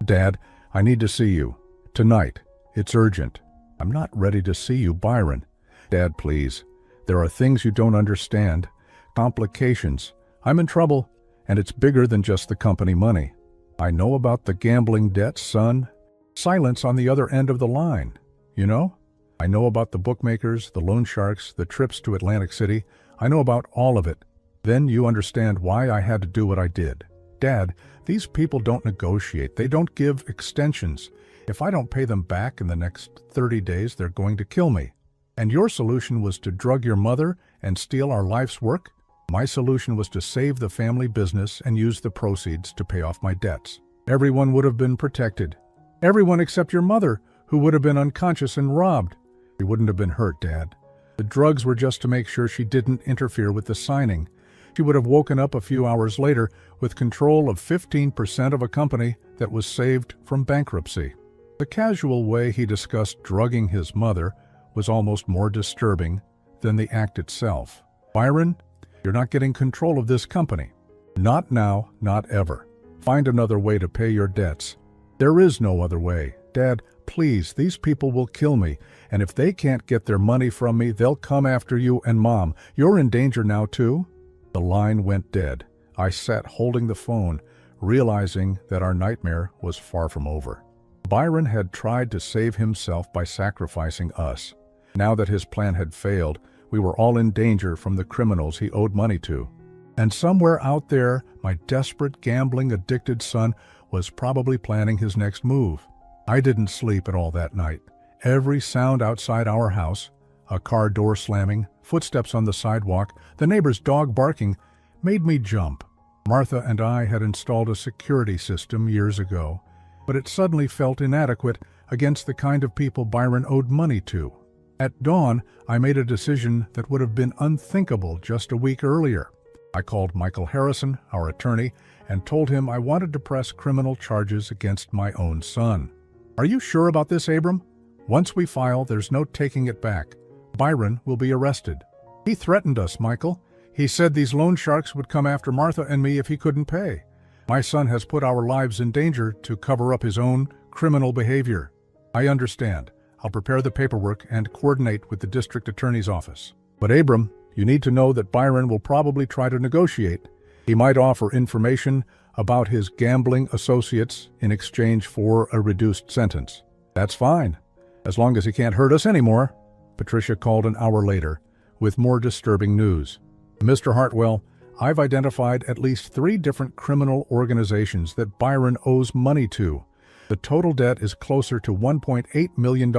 "Dad, I need to see you. Tonight. It's urgent." "I'm not ready to see you, Byron." "Dad, please. There are things you don't understand. Complications. I'm in trouble, and it's bigger than just the company money. I know about the gambling debts, son. Silence on the other end of the line. You know? I know about the bookmakers, the loan sharks, the trips to Atlantic City. I know about all of it. Then you understand why I had to do what I did. Dad, these people don't negotiate. They don't give extensions. If I don't pay them back in the next 30 days, they're going to kill me. And your solution was to drug your mother and steal our life's work? My solution was to save the family business and use the proceeds to pay off my debts. Everyone would have been protected. Everyone except your mother, who would have been unconscious and robbed. She wouldn't have been hurt, Dad. The drugs were just to make sure she didn't interfere with the signing. She would have woken up a few hours later with control of 15% of a company that was saved from bankruptcy." The casual way he discussed drugging his mother was almost more disturbing than the act itself. "Byron, you're not getting control of this company. Not now, not ever. Find another way to pay your debts." "There is no other way. Dad, please, these people will kill me, and if they can't get their money from me, they'll come after you and Mom. You're in danger now, too." The line went dead. I sat holding the phone, realizing that our nightmare was far from over. Byron had tried to save himself by sacrificing us. Now that his plan had failed, we were all in danger from the criminals he owed money to. And somewhere out there, my desperate, gambling-addicted son was probably planning his next move. I didn't sleep at all that night. Every sound outside our house, a car door slamming, footsteps on the sidewalk, the neighbor's dog barking, made me jump. Martha and I had installed a security system years ago, but it suddenly felt inadequate against the kind of people Byron owed money to. At dawn, I made a decision that would have been unthinkable just a week earlier. I called Michael Harrison, our attorney, and told him I wanted to press criminal charges against my own son. Are you sure about this, Abram? Once we file, there's no taking it back. Byron will be arrested. He threatened us, Michael. He said these loan sharks would come after Martha and me if he couldn't pay. My son has put our lives in danger to cover up his own criminal behavior. I understand. I'll prepare the paperwork and coordinate with the district attorney's office. But Abram, you need to know that Byron will probably try to negotiate. He might offer information about his gambling associates in exchange for a reduced sentence. That's fine, as long as he can't hurt us anymore. Patricia called an hour later with more disturbing news. Mr. Hartwell, I've identified at least 3 different criminal organizations that Byron owes money to. The total debt is closer to $1.8 million,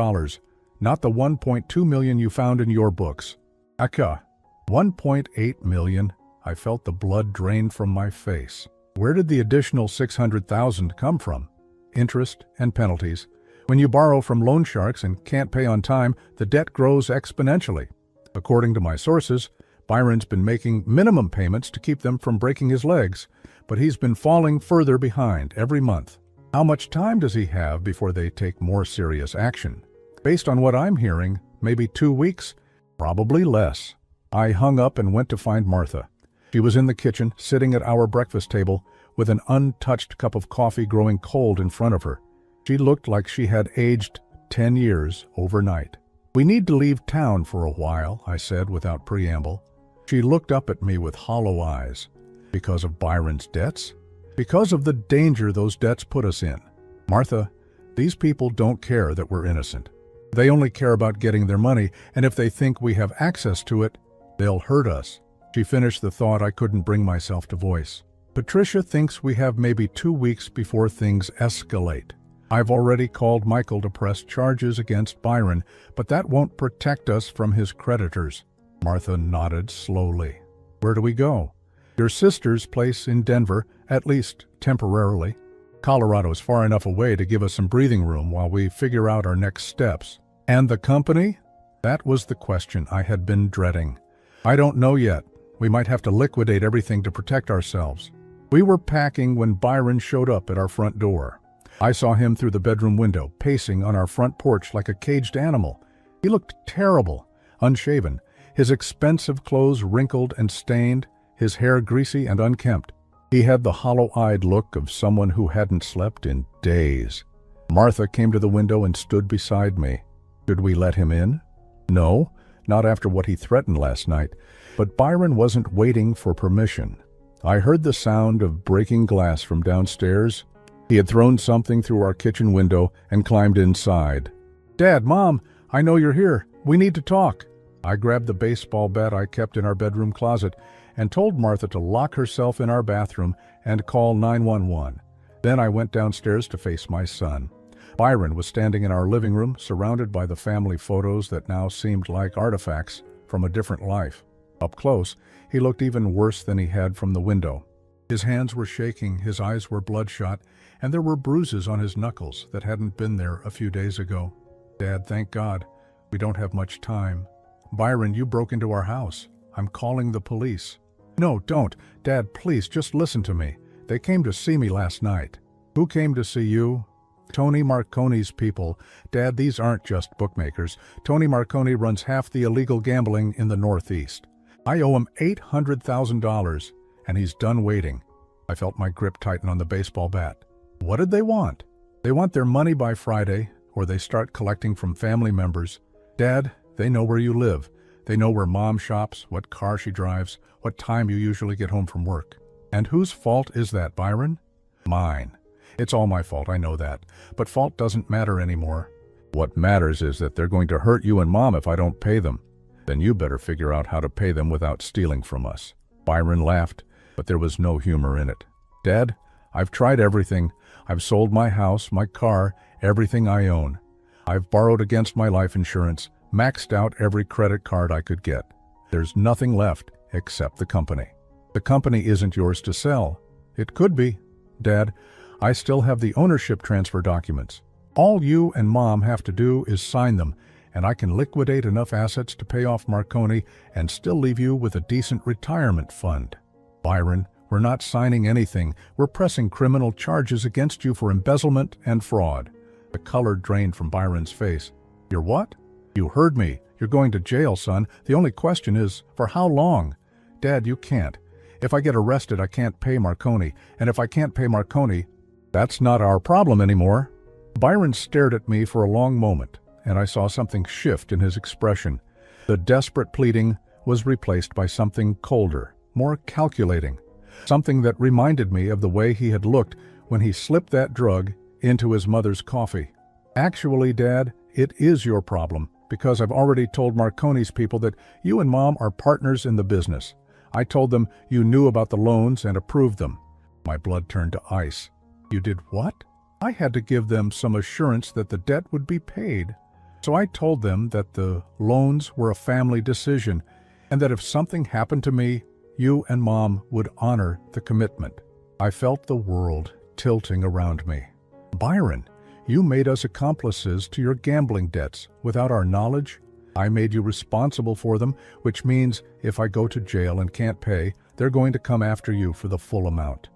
not the $1.2 million you found in your books. Aka, $1.8 million. I felt the blood drain from my face. Where did the additional $600,000 come from? Interest and penalties. When you borrow from loan sharks and can't pay on time, the debt grows exponentially. According to my sources, Byron's been making minimum payments to keep them from breaking his legs, but he's been falling further behind every month. How much time does he have before they take more serious action? Based on what I'm hearing, maybe 2 weeks, probably less. I hung up and went to find Martha. She was in the kitchen, sitting at our breakfast table, with an untouched cup of coffee growing cold in front of her. She looked like she had aged 10 years overnight. We need to leave town for a while, I said without preamble. She looked up at me with hollow eyes. Because of Byron's debts? Because of the danger those debts put us in. Martha, these people don't care that we're innocent. They only care about getting their money, and if they think we have access to it, they'll hurt us. She finished the thought I couldn't bring myself to voice. Patricia thinks we have maybe 2 weeks before things escalate. I've already called Michael to press charges against Byron, but that won't protect us from his creditors. Martha nodded slowly. Where do we go? Your sister's place in Denver, at least temporarily. Colorado's far enough away to give us some breathing room while we figure out our next steps. And the company? That was the question I had been dreading. I don't know yet. We might have to liquidate everything to protect ourselves. We were packing when Byron showed up at our front door. I saw him through the bedroom window, pacing on our front porch like a caged animal. He looked terrible, unshaven, his expensive clothes wrinkled and stained, his hair greasy and unkempt. He had the hollow-eyed look of someone who hadn't slept in days. Martha came to the window and stood beside me. Should we let him in? No, not after what he threatened last night. But Byron wasn't waiting for permission. I heard the sound of breaking glass from downstairs. He had thrown something through our kitchen window and climbed inside. Dad, Mom, I know you're here. We need to talk. I grabbed the baseball bat I kept in our bedroom closet and told Martha to lock herself in our bathroom and call 911. Then I went downstairs to face my son. Byron was standing in our living room, surrounded by the family photos that now seemed like artifacts from a different life. Up close, he looked even worse than he had from the window. His hands were shaking, his eyes were bloodshot, and there were bruises on his knuckles that hadn't been there a few days ago. Dad, thank God. We don't have much time. Byron, you broke into our house. I'm calling the police. No, don't. Dad, please, just listen to me. They came to see me last night. Who came to see you? Tony Marconi's people. Dad, these aren't just bookmakers. Tony Marconi runs half the illegal gambling in the Northeast. I owe him $800,000, and he's done waiting. I felt my grip tighten on the baseball bat. What did they want? They want their money by Friday, or they start collecting from family members. Dad, they know where you live. They know where Mom shops, what car she drives, what time you usually get home from work. And whose fault is that, Byron? Mine. It's all my fault, I know that. But fault doesn't matter anymore. What matters is that they're going to hurt you and Mom if I don't pay them. Then you better figure out how to pay them without stealing from us. Byron laughed, but there was no humor in it. Dad, I've tried everything. I've sold my house, my car, everything I own. I've borrowed against my life insurance, maxed out every credit card I could get. There's nothing left except the company. The company isn't yours to sell. It could be. Dad, I still have the ownership transfer documents. All you and Mom have to do is sign them, and I can liquidate enough assets to pay off Marconi and still leave you with a decent retirement fund. Byron, we're not signing anything. We're pressing criminal charges against you for embezzlement and fraud. The color drained from Byron's face. You're what? You heard me. You're going to jail, son. The only question is, for how long? Dad, you can't. If I get arrested, I can't pay Marconi. And if I can't pay Marconi, that's not our problem anymore. Byron stared at me for a long moment, and I saw something shift in his expression. The desperate pleading was replaced by something colder, more calculating. Something that reminded me of the way he had looked when he slipped that drug into his mother's coffee. Actually, Dad, it is your problem, because I've already told Marconi's people that you and Mom are partners in the business. I told them you knew about the loans and approved them. My blood turned to ice. You did what? I had to give them some assurance that the debt would be paid. So I told them that the loans were a family decision, and that if something happened to me, you and Mom would honor the commitment. I felt the world tilting around me. Byron, you made us accomplices to your gambling debts without our knowledge. I made you responsible for them, which means if I go to jail and can't pay, they're going to come after you for the full amount.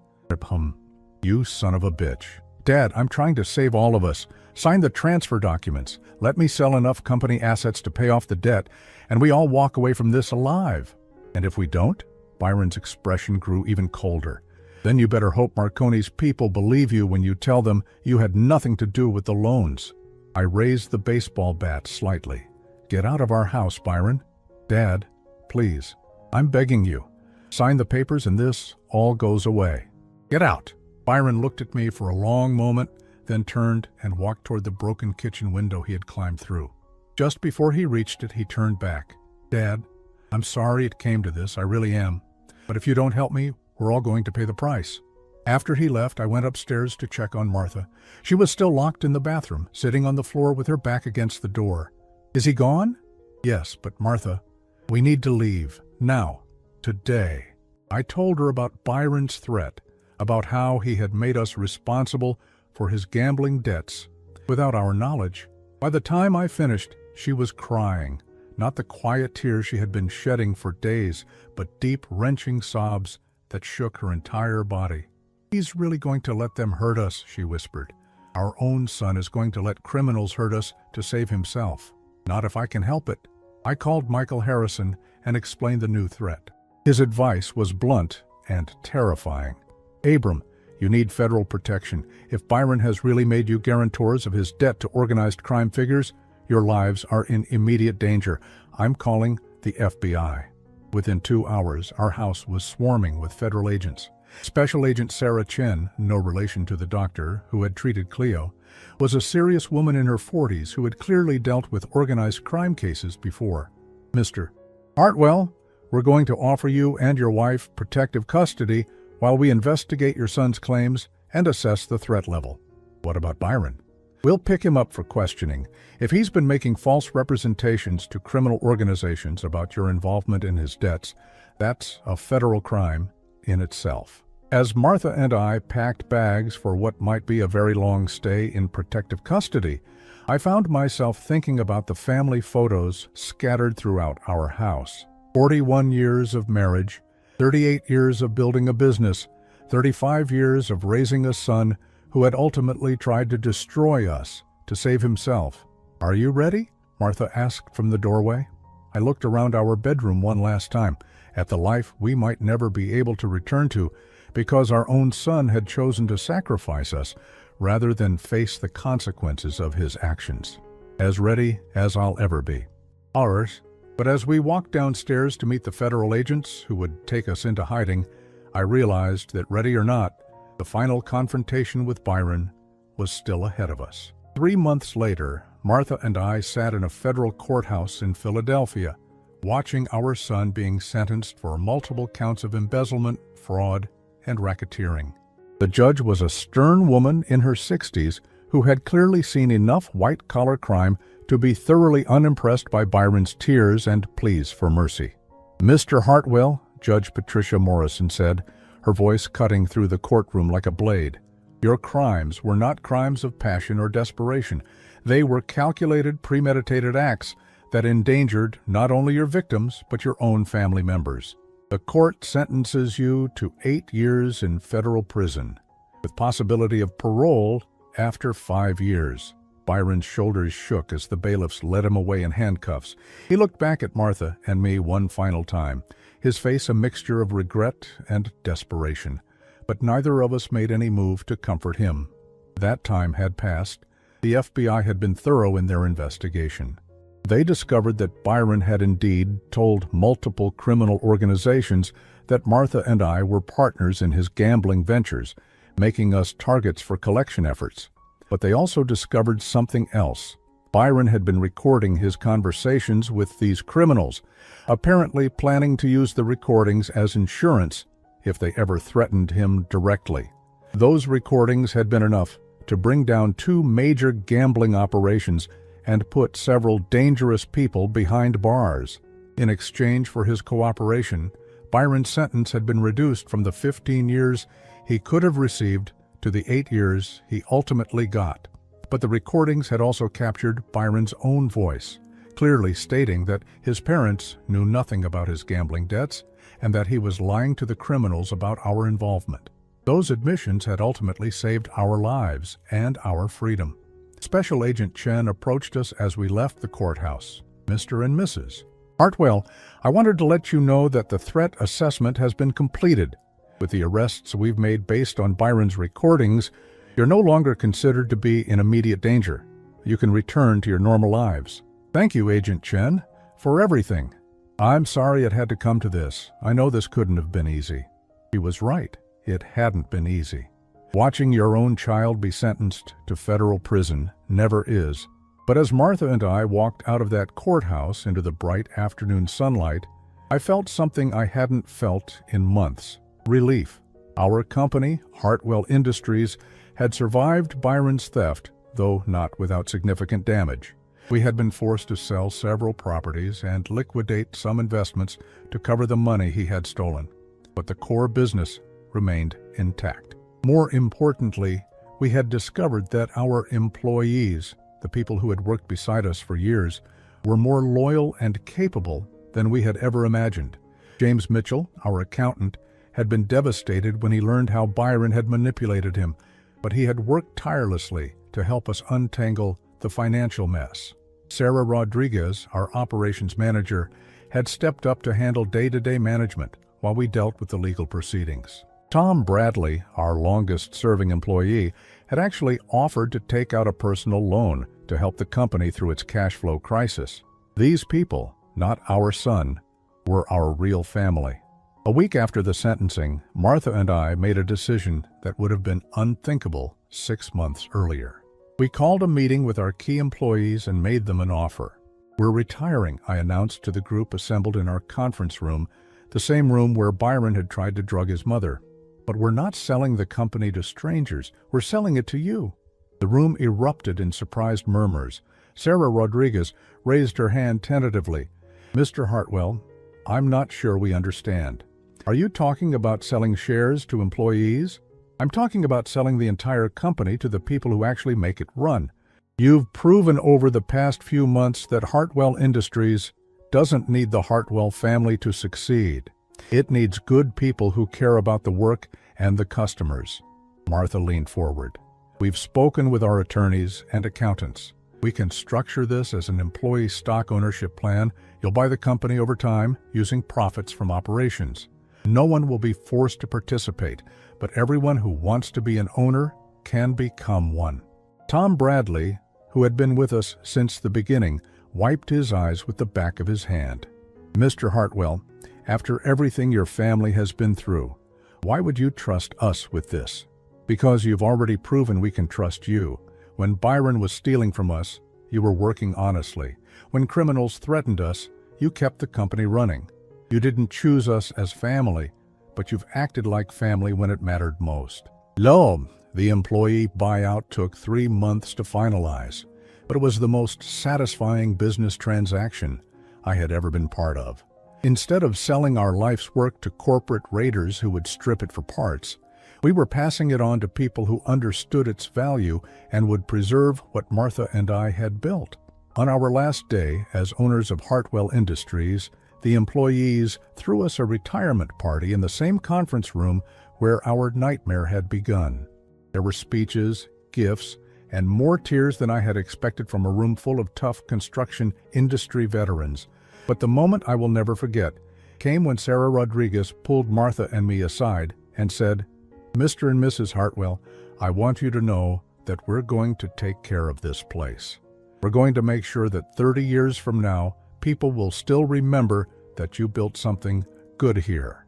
You son of a bitch. Dad, I'm trying to save all of us. Sign the transfer documents. Let me sell enough company assets to pay off the debt, and we all walk away from this alive. And if we don't? Byron's expression grew even colder. Then you better hope Marconi's people believe you when you tell them you had nothing to do with the loans. I raised the baseball bat slightly. Get out of our house, Byron. Dad, please, I'm begging you. Sign the papers and this all goes away. Get out. Byron looked at me for a long moment, then turned and walked toward the broken kitchen window he had climbed through. Just before he reached it, he turned back. Dad, I'm sorry it came to this, I really am. But if you don't help me, we're all going to pay the price. After he left, I went upstairs to check on Martha. She was still locked in the bathroom, sitting on the floor with her back against the door. Is he gone? Yes, but Martha, we need to leave. Now. Today. I told her about Byron's threat, about how he had made us responsible for his gambling debts without our knowledge. By the time I finished, she was crying. Not the quiet tears she had been shedding for days, but deep, wrenching sobs that shook her entire body. He's really going to let them hurt us, she whispered. Our own son is going to let criminals hurt us to save himself. Not if I can help it. I called Michael Harrison and explained the new threat. His advice was blunt and terrifying. Abram, you need federal protection. If Byron has really made you guarantors of his debt to organized crime figures, your lives are in immediate danger. I'm calling the FBI. Within 2 hours, our house was swarming with federal agents. Special Agent Sarah Chen, no relation to the doctor who had treated Cleo, was a serious woman in her 40s who had clearly dealt with organized crime cases before. Mr. Hartwell, we're going to offer you and your wife protective custody while we investigate your son's claims and assess the threat level. What about Byron? We'll pick him up for questioning. If he's been making false representations to criminal organizations about your involvement in his debts, that's a federal crime in itself. As Martha and I packed bags for what might be a very long stay in protective custody, I found myself thinking about the family photos scattered throughout our house. 41 years of marriage, 38 years of building a business, 35 years of raising a son who had ultimately tried to destroy us to save himself. Are you ready? Martha asked from the doorway. I looked around our bedroom one last time, at the life we might never be able to return to because our own son had chosen to sacrifice us rather than face the consequences of his actions. As ready as I'll ever be. Ours. But as we walked downstairs to meet the federal agents who would take us into hiding, I realized that ready or not, the final confrontation with Byron was still ahead of us. 3 months later, Martha and I sat in a federal courthouse in Philadelphia, watching our son being sentenced for multiple counts of embezzlement, fraud, and racketeering. The judge was a stern woman in her 60s who had clearly seen enough white-collar crime to be thoroughly unimpressed by Byron's tears and pleas for mercy. Mr. Hartwell, Judge Patricia Morrison said, her voice cutting through the courtroom like a blade, your crimes were not crimes of passion or desperation. They were calculated, premeditated acts that endangered not only your victims, but your own family members. The court sentences you to 8 years in federal prison, with possibility of parole after 5 years. Byron's shoulders shook as the bailiffs led him away in handcuffs. He looked back at Martha and me one final time, his face a mixture of regret and desperation. But neither of us made any move to comfort him. That time had passed. The FBI had been thorough in their investigation. They discovered that Byron had indeed told multiple criminal organizations that Martha and I were partners in his gambling ventures, making us targets for collection efforts. But they also discovered something else. Byron had been recording his conversations with these criminals, apparently planning to use the recordings as insurance if they ever threatened him directly. Those recordings had been enough to bring down 2 major gambling operations and put several dangerous people behind bars. In exchange for his cooperation, Byron's sentence had been reduced from the 15 years he could have received to the 8 years he ultimately got. But the recordings had also captured Byron's own voice, clearly stating that his parents knew nothing about his gambling debts and that he was lying to the criminals about our involvement. Those admissions had ultimately saved our lives and our freedom. Special Agent Chen approached us as we left the courthouse. "Mr. and Mrs. Hartwell, I wanted to let you know that the threat assessment has been completed. With the arrests we've made based on Byron's recordings, you're no longer considered to be in immediate danger. You can return to your normal lives." "Thank you, Agent Chen, for everything. I'm sorry it had to come to this. I know this couldn't have been easy." He was right. It hadn't been easy. Watching your own child be sentenced to federal prison never is. But as Martha and I walked out of that courthouse into the bright afternoon sunlight, I felt something I hadn't felt in months. Relief. Our company, Hartwell Industries, had survived Byron's theft, though not without significant damage. We had been forced to sell several properties and liquidate some investments to cover the money he had stolen. But the core business remained intact. More importantly, we had discovered that our employees, the people who had worked beside us for years, were more loyal and capable than we had ever imagined. James Mitchell, our accountant, had been devastated when he learned how Byron had manipulated him, but he had worked tirelessly to help us untangle the financial mess. Sarah Rodriguez, our operations manager, had stepped up to handle day-to-day management while we dealt with the legal proceedings. Tom Bradley, our longest-serving employee, had actually offered to take out a personal loan to help the company through its cash flow crisis. These people, not our son, were our real family. A week after the sentencing, Martha and I made a decision that would have been unthinkable 6 months earlier. We called a meeting with our key employees and made them an offer. "We're retiring," I announced to the group assembled in our conference room, the same room where Byron had tried to drug his mother. "But we're not selling the company to strangers. We're selling it to you." The room erupted in surprised murmurs. Sarah Rodriguez raised her hand tentatively. "Mr. Hartwell, I'm not sure we understand. Are you talking about selling shares to employees?" "I'm talking about selling the entire company to the people who actually make it run. You've proven over the past few months that Hartwell Industries doesn't need the Hartwell family to succeed. It needs good people who care about the work and the customers." Martha leaned forward. "We've spoken with our attorneys and accountants. We can structure this as an employee stock ownership plan. You'll buy the company over time using profits from operations. No one will be forced to participate, but everyone who wants to be an owner can become one." Tom Bradley, who had been with us since the beginning, wiped his eyes with the back of his hand. "Mr. Hartwell, after everything your family has been through, why would you trust us with this?" "Because you've already proven we can trust you. When Byron was stealing from us, you were working honestly. When criminals threatened us, you kept the company running. You didn't choose us as family, but you've acted like family when it mattered most." Lo, the employee buyout took 3 months to finalize, but it was the most satisfying business transaction I had ever been part of. Instead of selling our life's work to corporate raiders who would strip it for parts, we were passing it on to people who understood its value and would preserve what Martha and I had built. On our last day as owners of Hartwell Industries, the employees threw us a retirement party in the same conference room where our nightmare had begun. There were speeches, gifts, and more tears than I had expected from a room full of tough construction industry veterans. But the moment I will never forget came when Sarah Rodriguez pulled Martha and me aside and said, "Mr. and Mrs. Hartwell, I want you to know that we're going to take care of this place. We're going to make sure that 30 years from now, people will still remember that you built something good here."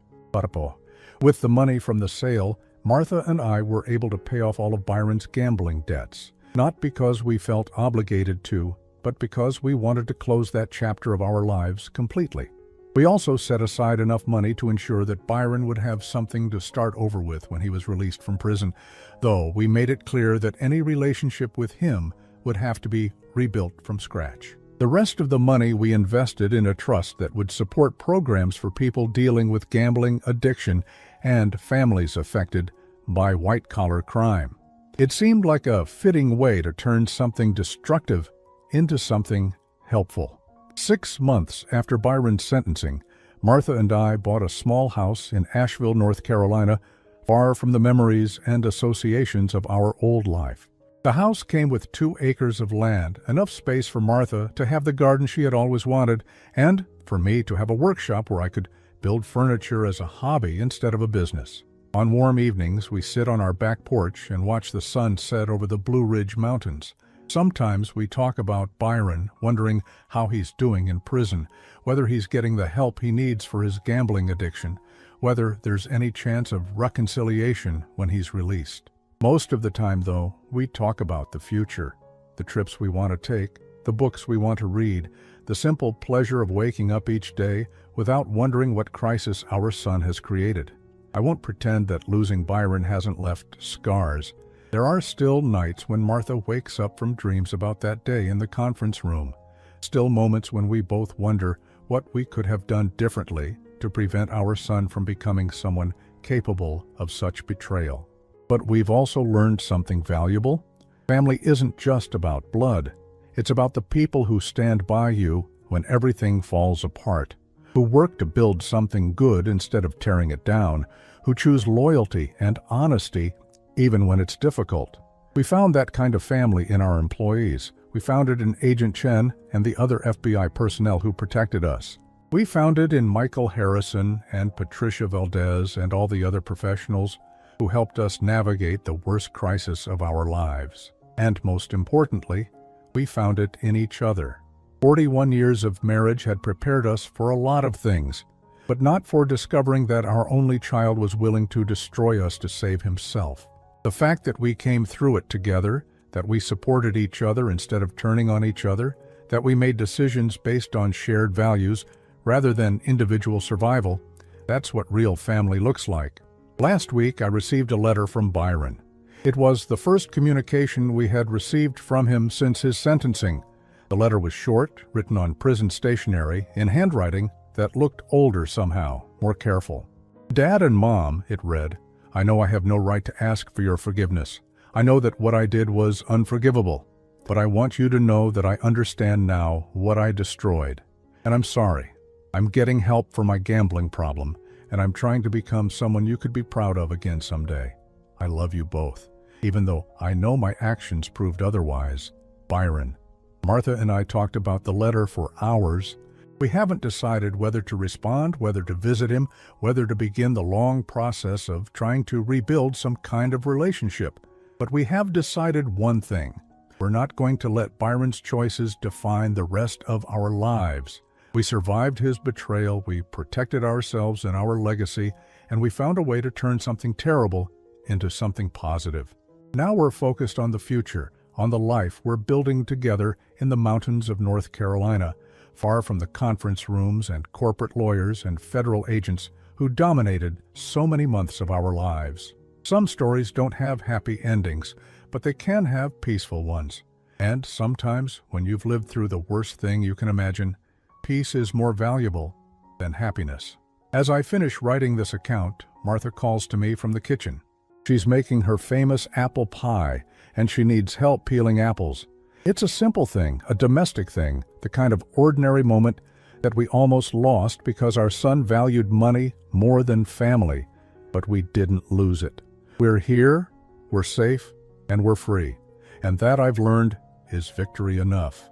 With the money from the sale, Martha and I were able to pay off all of Byron's gambling debts, not because we felt obligated to, but because we wanted to close that chapter of our lives completely. We also set aside enough money to ensure that Byron would have something to start over with when he was released from prison, though we made it clear that any relationship with him would have to be rebuilt from scratch. The rest of the money we invested in a trust that would support programs for people dealing with gambling addiction and families affected by white-collar crime. It seemed like a fitting way to turn something destructive into something helpful. 6 months after Byron's sentencing, Martha and I bought a small house in Asheville, North Carolina, far from the memories and associations of our old life. The house came with 2 acres of land, enough space for Martha to have the garden she had always wanted, and for me to have a workshop where I could build furniture as a hobby instead of a business. On warm evenings, we sit on our back porch and watch the sun set over the Blue Ridge Mountains. Sometimes we talk about Byron, wondering how he's doing in prison, whether he's getting the help he needs for his gambling addiction, whether there's any chance of reconciliation when he's released. Most of the time, though, we talk about the future, the trips we want to take, the books we want to read, the simple pleasure of waking up each day without wondering what crisis our son has created. I won't pretend that losing Byron hasn't left scars. There are still nights when Martha wakes up from dreams about that day in the conference room. Still moments when we both wonder what we could have done differently to prevent our son from becoming someone capable of such betrayal. But we've also learned something valuable. Family isn't just about blood. It's about the people who stand by you when everything falls apart, who work to build something good instead of tearing it down, who choose loyalty and honesty even when it's difficult. We found that kind of family in our employees. We found it in Agent Chen and the other FBI personnel who protected us. We found it in Michael Harrison and Patricia Valdez and all the other professionals who helped us navigate the worst crisis of our lives. And most importantly, we found it in each other. 41 years of marriage had prepared us for a lot of things, but not for discovering that our only child was willing to destroy us to save himself. The fact that we came through it together, that we supported each other instead of turning on each other, that we made decisions based on shared values rather than individual survival, that's what real family looks like. Last week, I received a letter from Byron. It was the first communication we had received from him since his sentencing. The letter was short, written on prison stationery, in handwriting that looked older somehow, more careful. "Dad and Mom," it read, "I know I have no right to ask for your forgiveness. I know that what I did was unforgivable, but I want you to know that I understand now what I destroyed. And I'm sorry. I'm getting help for my gambling problem, and I'm trying to become someone you could be proud of again someday. I love you both, even though I know my actions proved otherwise. Byron." Martha and I talked about the letter for hours. We haven't decided whether to respond, whether to visit him, whether to begin the long process of trying to rebuild some kind of relationship. But we have decided one thing. We're not going to let Byron's choices define the rest of our lives. We survived his betrayal, we protected ourselves and our legacy, and we found a way to turn something terrible into something positive. Now we're focused on the future, on the life we're building together in the mountains of North Carolina, far from the conference rooms and corporate lawyers and federal agents who dominated so many months of our lives. Some stories don't have happy endings, but they can have peaceful ones. And sometimes, when you've lived through the worst thing you can imagine, peace is more valuable than happiness. As I finish writing this account, Martha calls to me from the kitchen. She's making her famous apple pie, and she needs help peeling apples. It's a simple thing, a domestic thing, the kind of ordinary moment that we almost lost because our son valued money more than family, but we didn't lose it. We're here, we're safe, and we're free. And that, I've learned, is victory enough.